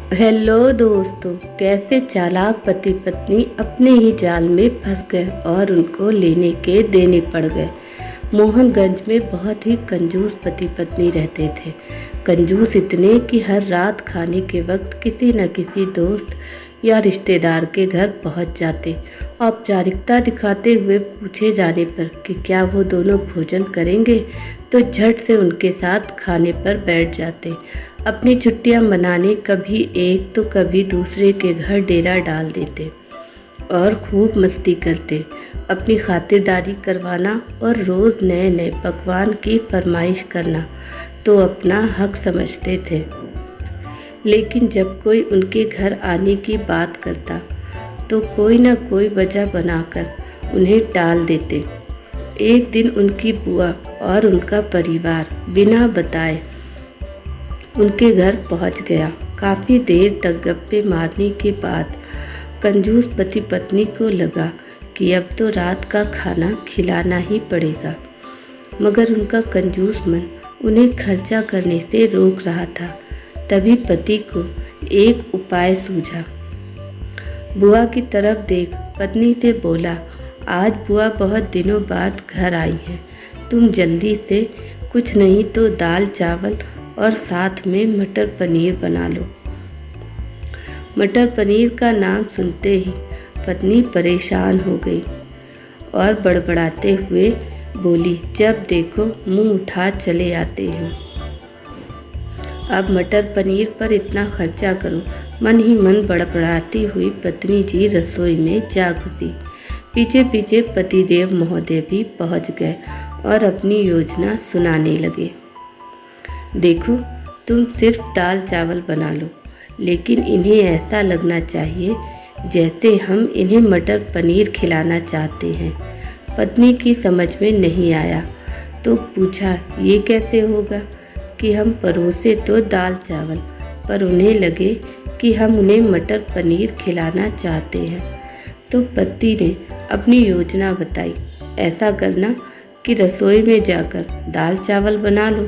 Hello दोस्तों, कैसे चालाक पति पत्नी अपने ही जाल में फंस गए और उनको लेने के देने पड़ गए। मोहनगंज में बहुत ही कंजूस पति पत्नी रहते थे। कंजूस इतने कि हर रात खाने के वक्त किसी न किसी दोस्त या रिश्तेदार के घर पहुंच जाते। औपचारिकता दिखाते हुए पूछे जाने पर कि क्या वो दोनों भोजन करेंगे तो झट से उनके साथ खाने पर बैठ जाते। अपनी छुट्टियां मनाने कभी एक तो कभी दूसरे के घर डेरा डाल देते और खूब मस्ती करते। अपनी खातिरदारी करवाना और रोज़ नए नए पकवान की फरमाइश करना तो अपना हक समझते थे। लेकिन जब कोई उनके घर आने की बात करता तो कोई न कोई वजह बनाकर उन्हें टाल देते। एक दिन उनकी बुआ और उनका परिवार बिना बताए उनके घर पहुंच गया। काफ़ी देर तक गप्पे मारने के बाद कंजूस पति पत्नी को लगा कि अब तो रात का खाना खिलाना ही पड़ेगा, मगर उनका कंजूस मन उन्हें खर्चा करने से रोक रहा था। तभी पति को एक उपाय सूझा। बुआ की तरफ देख पत्नी से बोला, आज बुआ बहुत दिनों बाद घर आई हैं, तुम जल्दी से कुछ नहीं तो दाल चावल और साथ में मटर पनीर बना लो। मटर पनीर का नाम सुनते ही पत्नी परेशान हो गई और बड़बड़ाते हुए बोली, जब देखो मुंह उठा चले आते हैं। अब मटर पनीर पर इतना खर्चा करो। मन ही मन बड़बड़ाती हुई पत्नी जी रसोई में जा घुसी। पीछे पीछे पतिदेव महोदय भी पहुंच गए और अपनी योजना सुनाने लगे। देखो, तुम सिर्फ दाल चावल बना लो, लेकिन इन्हें ऐसा लगना चाहिए जैसे हम इन्हें मटर पनीर खिलाना चाहते हैं। पत्नी की समझ में नहीं आया तो पूछा, ये कैसे होगा कि हम परोसे तो दाल चावल पर उन्हें लगे कि हम उन्हें मटर पनीर खिलाना चाहते हैं। तो पति ने अपनी योजना बताई, ऐसा करना कि रसोई में जाकर दाल चावल बना लो।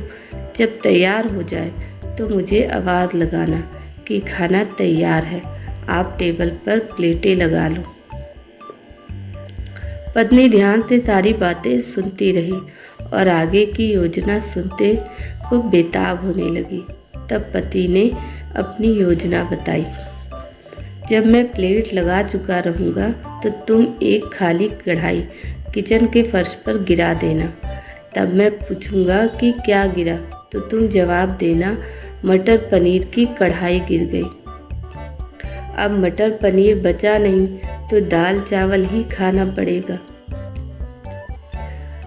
जब तैयार हो जाए तो मुझे आवाज़ लगाना कि खाना तैयार है, आप टेबल पर प्लेटें लगा लो। पत्नी ध्यान से सारी बातें सुनती रही और आगे की योजना सुनते खूब बेताब होने लगी। तब पति ने अपनी योजना बताई, जब मैं प्लेट लगा चुका रहूँगा तो तुम एक खाली कढ़ाई किचन के फर्श पर गिरा देना। तब मैं पूछूंगा कि क्या गिरा तो तुम जवाब देना, मटर पनीर की कढ़ाई गिर गई। अब मटर पनीर बचा नहीं तो दाल चावल ही खाना पड़ेगा।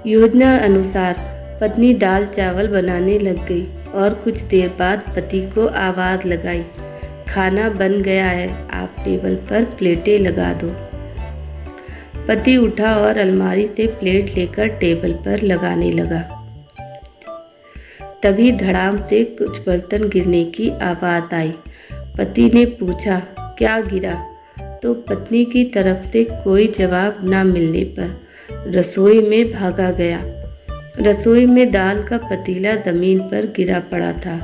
योजना अनुसार पत्नी दाल चावल बनाने लग गई और कुछ देर बाद पति को आवाज़ लगाई, खाना बन गया है, आप टेबल पर प्लेटें लगा दो। पति उठा और अलमारी से प्लेट लेकर टेबल पर लगाने लगा। तभी धड़ाम से कुछ बर्तन गिरने की आवाज़ आई। पति ने पूछा, क्या गिरा? तो पत्नी की तरफ से कोई जवाब न मिलने पर रसोई में भागा गया। रसोई में दाल का पतीला ज़मीन पर गिरा पड़ा था।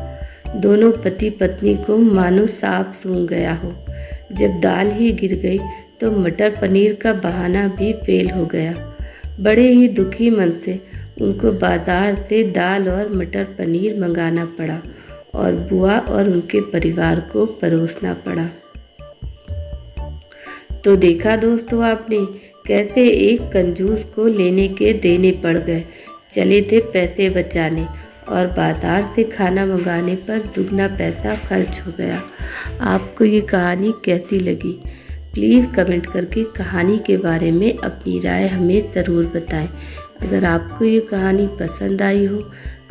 दोनों पति पत्नी को मानो सांप सूंघ गया हो। जब दाल ही गिर गई तो मटर पनीर का बहाना भी फेल हो गया। बड़े ही दुखी मन से उनको बाजार से दाल और मटर पनीर मंगाना पड़ा और बुआ और उनके परिवार को परोसना पड़ा। तो देखा दोस्तों आपने, कैसे एक कंजूस को लेने के देने पड़ गए। चले थे पैसे बचाने और बाजार से खाना मंगाने पर दुगना पैसा खर्च हो गया। आपको ये कहानी कैसी लगी? प्लीज़ कमेंट करके कहानी के बारे में अपनी राय हमें ज़रूर बताएं। अगर आपको ये कहानी पसंद आई हो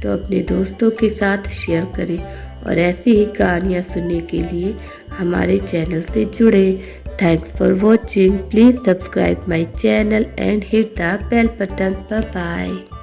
तो अपने दोस्तों के साथ शेयर करें और ऐसी ही कहानियाँ सुनने के लिए हमारे चैनल से जुड़े। Thanks for watching. Please subscribe my channel and hit the bell button. Bye bye.